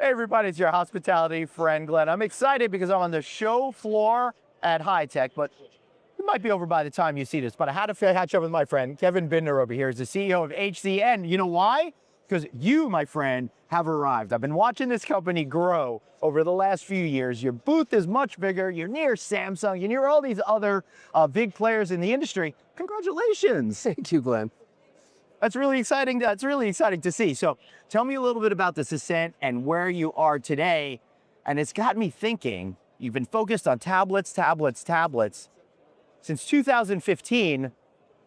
Hey everybody, it's your hospitality friend Glenn. I'm excited because I'm on the show floor at High Tech, but it might be over by the time you see this. But I had to catch up with my friend Kevin Bidner over here. He's the CEO of HCN. You know why? Because you, my friend, have arrived. I've been watching this company grow over the last few years. Your booth is much bigger. You're near Samsung. You're near all these other big players in the industry. Congratulations. Thank you, Glenn. That's really exciting. That's really exciting to see. So tell me a little bit about this ascent and where you are today. And it's got me thinking, you've been focused on tablets since 2015,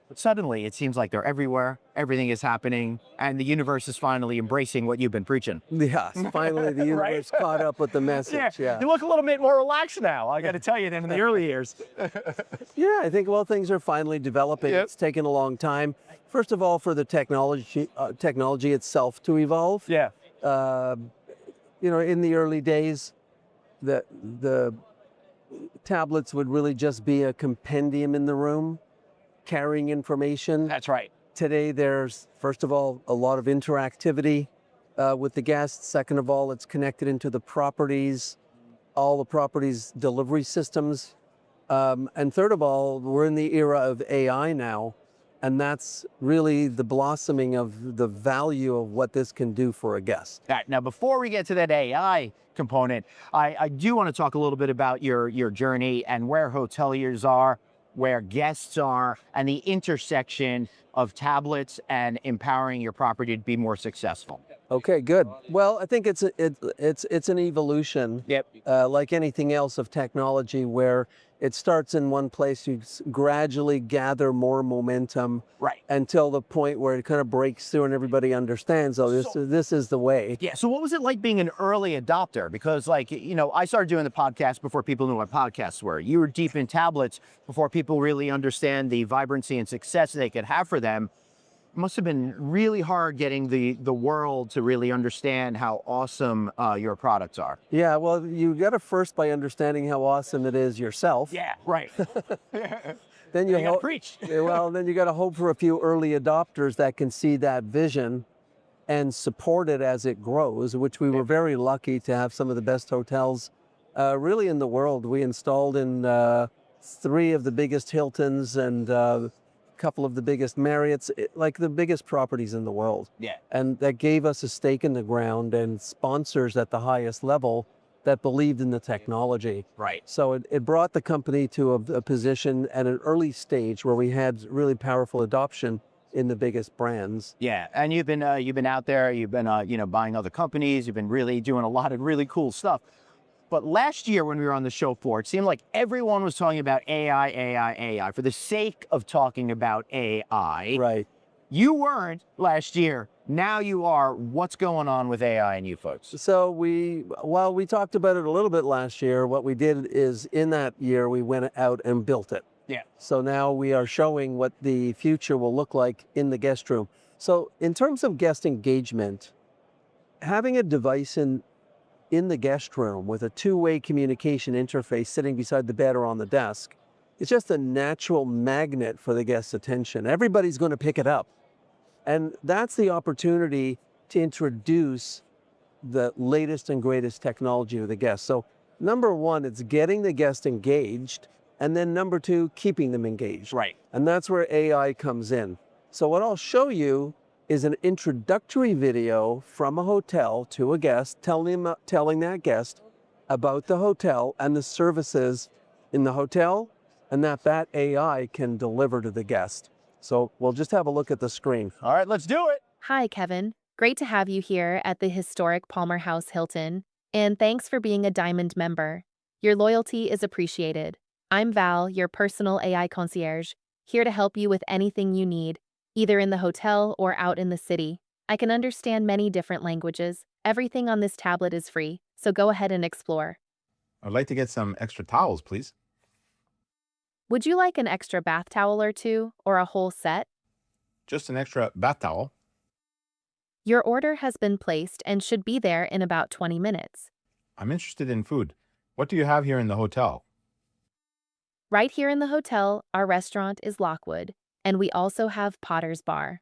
but suddenly it seems like they're everywhere. Everything is happening and the universe is finally embracing what you've been preaching. Yes, finally the universe caught up with the message. Yeah. You look a little bit more relaxed now, I got to tell you, than in the early years. Yeah, I think, well, things are finally developing. Yep. It's taken a long time. First of all, for the technology itself to evolve. Yeah. You know, in the early days, the tablets would really just be a compendium in the room, carrying information. That's right. Today, there's, first of all, a lot of interactivity with the guests. Second of all, it's connected into the properties, all the properties' delivery systems. And third of all, we're in the era of AI now, and that's really the blossoming of the value of what this can do for a guest. All right, now before we get to that AI component, I do want to talk a little bit about your journey and where hoteliers are, where guests are, and the intersection of tablets and empowering your property to be more successful. Okay, good. Well, I think it's an evolution. Yep. Like anything else of technology, where it starts in one place, you gradually gather more momentum, Right. until the point where it kind of breaks through and everybody understands, oh, this is the way. Yeah, so what was it like being an early adopter? Because like, you know, I started doing the podcast before people knew what podcasts were. You were deep in tablets before people really understand the vibrancy and success they could have for them. It must have been really hard getting the world to really understand how awesome your products are. Yeah, well, you got to first by understanding how awesome it is yourself. Yeah, right. Then You gotta preach. Well, then you got to hope for a few early adopters that can see that vision and support it as it grows, which we were very lucky to have some of the best hotels really in the world. We installed in 3 of the biggest Hiltons and a couple of the biggest Marriotts, like the biggest properties in the world. Yeah. And that gave us a stake in the ground and sponsors at the highest level that believed in the technology. Right. So it brought the company to a position at an early stage where we had really powerful adoption in the biggest brands. Yeah, and you've been out there, you've been you know, buying other companies, you've been really doing a lot of really cool stuff. But last year when we were on the show floor, it seemed like everyone was talking about AI for the sake of talking about AI. Right. You weren't last year. Now you are. What's going on with AI and you folks? So while we talked about it a little bit last year, what we did is in that year, we went out and built it. Yeah. So now we are showing what the future will look like in the guest room. So in terms of guest engagement, having a device in the guest room with a two-way communication interface sitting beside the bed or on the desk, it's just a natural magnet for the guest's attention. Everybody's going to pick it up. And that's the opportunity to introduce the latest and greatest technology to the guest. So number one, it's getting the guest engaged. And then number two, keeping them engaged. Right. And that's where AI comes in. So what I'll show you is an introductory video from a hotel to a guest, telling that guest about the hotel and the services in the hotel, and that AI can deliver to the guest. So we'll just have a look at the screen. All right, let's do it. Hi, Kevin. Great to have you here at the historic Palmer House Hilton, and thanks for being a Diamond member. Your loyalty is appreciated. I'm Val, your personal AI concierge, here to help you with anything you need, either in the hotel or out in the city. I can understand many different languages. Everything on this tablet is free, so go ahead and explore. I'd like to get some extra towels, please. Would you like an extra bath towel or two, or a whole set? Just an extra bath towel. Your order has been placed and should be there in about 20 minutes. I'm interested in food. What do you have here in the hotel? Right here in the hotel, our restaurant is Lockwood, and we also have Potter's Bar.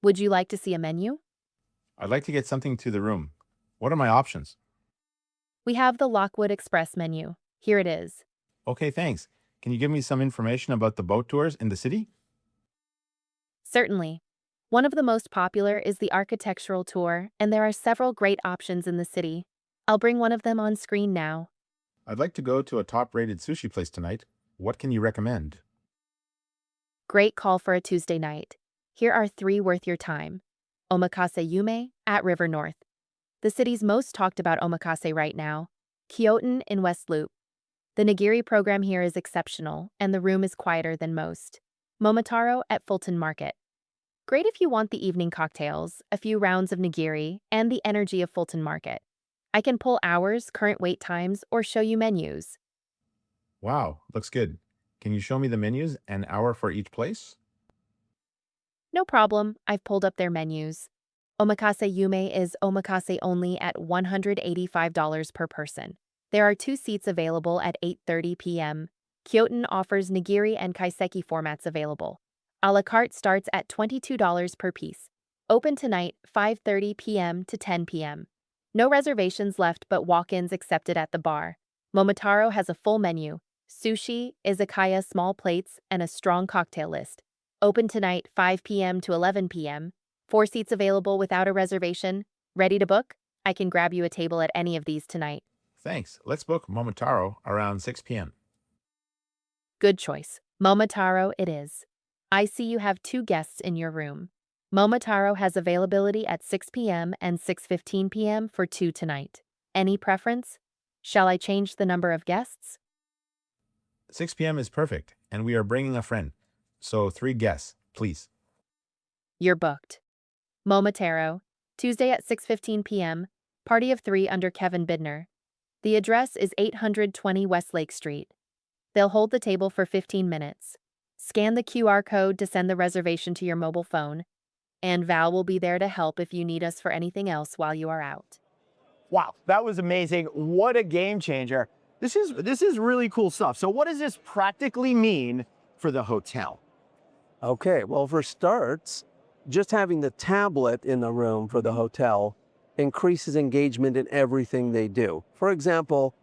Would you like to see a menu? I'd like to get something to the room. What are my options? We have the Lockwood Express menu. Here it is. Okay, thanks. Can you give me some information about the boat tours in the city? Certainly. One of the most popular is the architectural tour, and there are several great options in the city. I'll bring one of them on screen now. I'd like to go to a top-rated sushi place tonight. What can you recommend? Great call for a Tuesday night. Here are 3 worth your time. Omakase Yume at River North. The city's most talked about omakase right now. Kyoto in West Loop. The nigiri program here is exceptional, and the room is quieter than most. Momotaro at Fulton Market. Great if you want the evening cocktails, a few rounds of nigiri, and the energy of Fulton Market. I can pull hours, current wait times, or show you menus. Wow, looks good. Can you show me the menus, an hour for each place? No problem, I've pulled up their menus. Omakase Yume is omakase only at $185 per person. There are 2 seats available at 8:30 p.m. Kyoto offers nigiri and kaiseki formats available. A la carte starts at $22 per piece. Open tonight, 5:30 p.m. to 10 p.m. No reservations left but walk-ins accepted at the bar. Momotaro has a full menu: sushi, izakaya small plates, and a strong cocktail list. Open tonight, 5 p.m. to 11 p.m. 4 seats available without a reservation. Ready to book? I can grab you a table at any of these tonight. Thanks. Let's book Momotaro around 6 p.m. Good choice. Momotaro it is. I see you have 2 guests in your room. Momotaro has availability at 6 p.m. and 6:15 p.m. for 2 tonight. Any preference? Shall I change the number of guests? 6 p.m. is perfect, and we are bringing a friend. So 3 guests, please. You're booked. Momotaro, Tuesday at 6:15 p.m., party of 3 under Kevin Bidner. The address is 820 West Lake Street. They'll hold the table for 15 minutes. Scan the QR code to send the reservation to your mobile phone, and Val will be there to help if you need us for anything else while you are out. Wow, that was amazing. What a game changer. This is really cool stuff. So what does this practically mean for the hotel? Okay, well, for starts, just having the tablet in the room for the hotel increases engagement in everything they do. For example,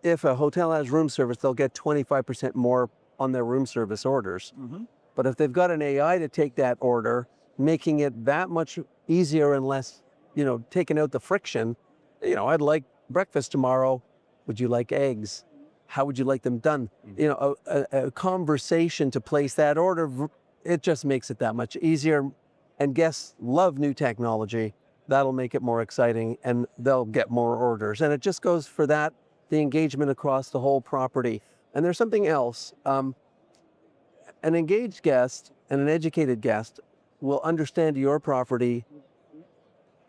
if a hotel has room service, they'll get 25% more on their room service orders. But if they've got an AI to take that order, making it that much easier and less, taking out the friction, I'd like breakfast tomorrow. Would you like eggs? How would you like them done? A conversation to place that order, it just makes it that much easier. And guests love new technology. That'll make it more exciting and they'll get more orders. And it just goes for that, the engagement across the whole property. And there's something else. An engaged guest and an educated guest will understand your property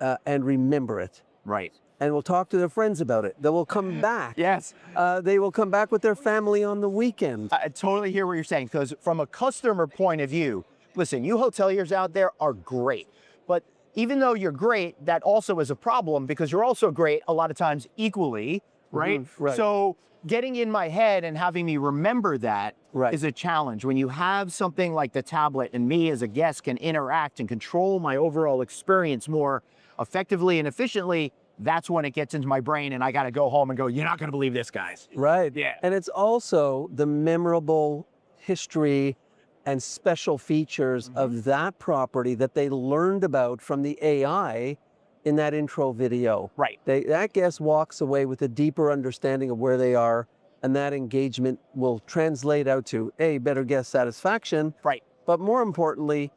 and remember it. Right. And will talk to their friends about it. They will come back. Yes. They will come back with their family on the weekend. I totally hear what you're saying, because from a customer point of view, listen, you hoteliers out there are great. But even though you're great, that also is a problem, because you're also great a lot of times equally, right? Right. So getting in my head and having me remember that is a challenge. When you have something like the tablet and me as a guest can interact and control my overall experience more effectively and efficiently, that's when it gets into my brain and I got to go home and go, you're not going to believe this, guys. Right. Yeah. And it's also the memorable history and special features of that property that they learned about from the AI in that intro video. Right. That guest walks away with a deeper understanding of where they are, and that engagement will translate out to better guest satisfaction. Right. But more importantly,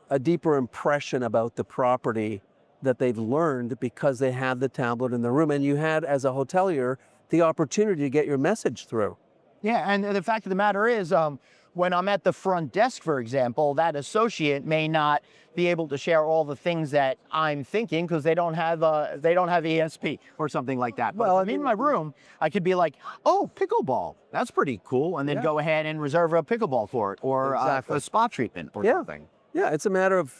a deeper impression about the property that they've learned because they had the tablet in the room, and you had, as a hotelier, the opportunity to get your message through. Yeah, and the fact of the matter is, when I'm at the front desk, for example, that associate may not be able to share all the things that I'm thinking because they don't have ESP or something like that. But Well, if I'm in my room, I could be like, "Oh, pickleball, that's pretty cool," and then go ahead and reserve a pickleball court or a spa treatment or something. Yeah, it's a matter of,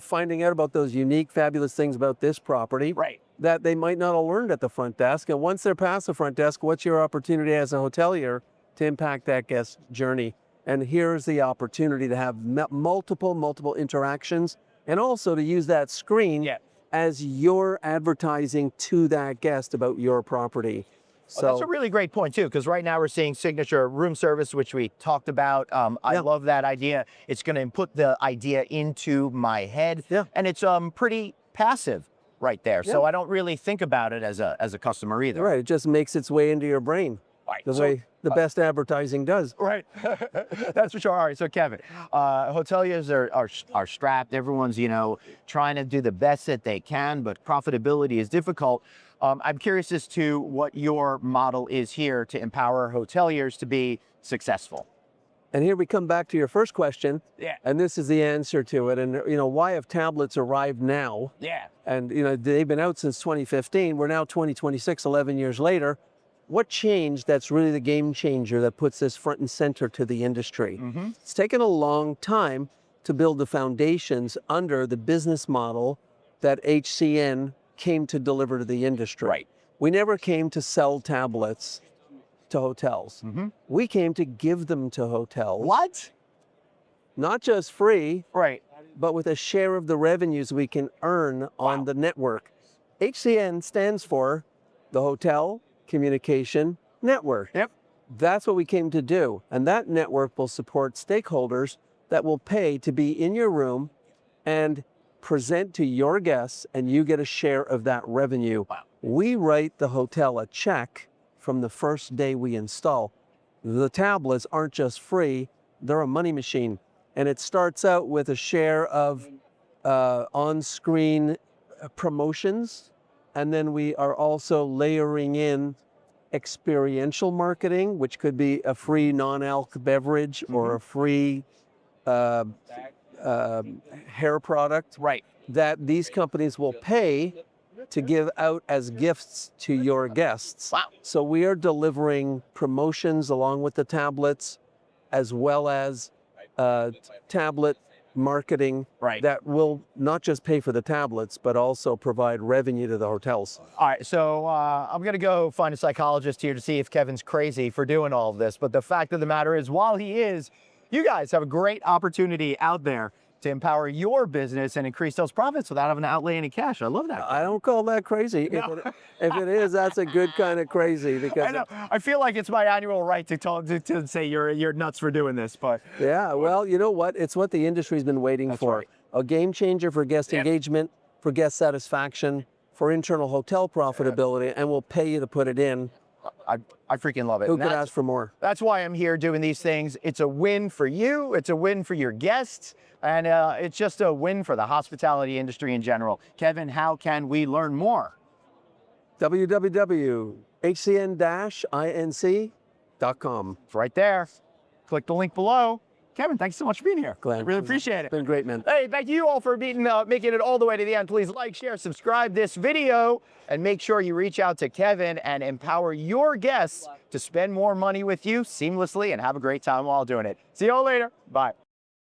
finding out about those unique, fabulous things about this property that they might not have learned at the front desk. And once they're past the front desk, what's your opportunity as a hotelier to impact that guest journey? And here's the opportunity to have multiple interactions, and also to use that screen as you're advertising to that guest about your property. Oh, that's a really great point too, because right now we're seeing signature room service, which we talked about. I Yeah. love that idea. It's going to put the idea into my head, Yeah. and it's pretty passive right there. So I don't really think about it as a customer either. Right, it just makes its way into your brain Right. the So- way the best advertising does. Right, that's for sure. All right, so Kevin, hoteliers are strapped. Everyone's trying to do the best that they can, but profitability is difficult. I'm curious as to what your model is here to empower hoteliers to be successful. And here we come back to your first question. Yeah. And this is the answer to it. And why have tablets arrived now? Yeah. And they've been out since 2015. We're now 2026, 11 years later. What changed that's really the game changer that puts this front and center to the industry? It's taken a long time to build the foundations under the business model that HCN came to deliver to the industry. Right. We never came to sell tablets to hotels. We came to give them to hotels. What? Not just free, Right. but with a share of the revenues we can earn on the network. HCN stands for the Hotel Communication Network. Yep. That's what we came to do. And that network will support stakeholders that will pay to be in your room and present to your guests, and you get a share of that revenue. Wow. We write the hotel a check from the first day we install. The tablets aren't just free, they're a money machine. And it starts out with a share of on-screen promotions. And then we are also layering in experiential marketing, which could be a free non-alc beverage or a free hair product. Right. That these companies will pay to give out as gifts to your guests. Wow. So we are delivering promotions along with the tablets, as well as tablet marketing that will not just pay for the tablets, but also provide revenue to the hotels. All right, so I'm going to go find a psychologist here to see if Kevin's crazy for doing all of this. But the fact of the matter is, while he is, you guys have a great opportunity out there to empower your business and increase those profits without having to outlay any cash. I love that. I don't call that crazy. No. If it is, that's a good kind of crazy. I Because know. I feel like it's my annual right to say you're nuts for doing this, but yeah, well, you know what? It's what the industry's been waiting for. right. A game changer for guest engagement, for guest satisfaction, for internal hotel profitability, and we'll pay you to put it in. I freaking love it. Who And could that's- ask for more? That's why I'm here doing these things. It's a win for you. It's a win for your guests. And it's just a win for the hospitality industry in general. Kevin, how can we learn more? www.hcn-inc.com. It's right there. Click the link below. Kevin, thanks so much for being here. Glenn, I really appreciate it. It's been great, man. Hey, thank you all for making it all the way to the end. Please like, share, subscribe this video, and make sure you reach out to Kevin and empower your guests to spend more money with you seamlessly and have a great time while doing it. See you all later. Bye.